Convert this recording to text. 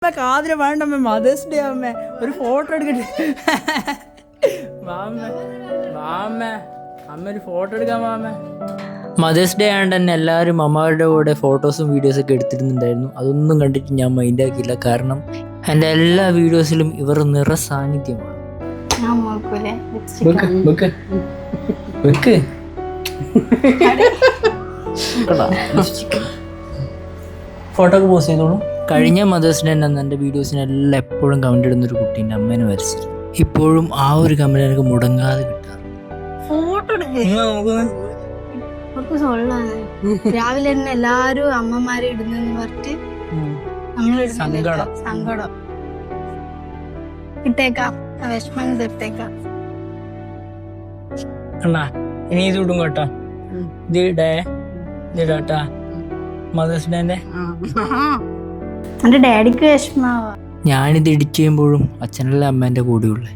അമ്മ കാതിര വേണ്ട അമ്മ, മദേഴ്സ് ഡേ അമ്മ, ഒരു ഫോട്ടോ എടുക്കട്ടെ. അമ്മ ഒരു ഫോട്ടോ എടുക്കാൻ വാ അമ്മ. മദേഴ്സ് ഡേ ആയതുകൊണ്ട് തന്നെ എല്ലാവരും അമ്മയുടെ കൂടെ ഫോട്ടോസും വീഡിയോസൊക്കെ എടുത്തിരുന്നുണ്ടായിരുന്നു. അതൊന്നും കണ്ടിട്ട് ഞാൻ മൈൻഡ് ആക്കിയില്ല, കാരണം എൻ്റെ എല്ലാ വീഡിയോസിലും ഇവർ നിറ സാന്നിധ്യമാണ്. ഫോട്ടോ ഒക്കെ പോസ്റ്റ് ചെയ്തോളൂ. കഴിഞ്ഞ മദേഴ്സ് ഡേ അന്ന് എൻ്റെ വീഡിയോസിനെല്ലാം എപ്പോഴും കമൻ്റ് ഇടുന്നൊരു കുട്ടീൻ്റെ അമ്മേനെ വരച്ചിരുന്നു. ഇപ്പോഴും ആ ഒരു കമൻ്റ് എനിക്ക് മുടങ്ങാതെ കിട്ടാറ്. രാവിലെ തന്നെ എല്ലാരും അമ്മമാരെ ഇടുന്നെന്ന് പറഞ്ഞിട്ട് സങ്കടം ഇട്ടേക്കാം, വിഷമം തീർത്തേക്കാം. ഇനി ഇത് ഇടും കേട്ടോ, ഇടാട്ടാ മദേഴ്സ് ഡേന്റെ. എന്റെ ഡാഡിക്ക് വിഷമാവാ. ഞാനിത് എഡിറ്റ് ചെയ്യുമ്പോഴും അച്ഛനല്ല അമ്മേന്റെ കൂടെയുള്ളേ.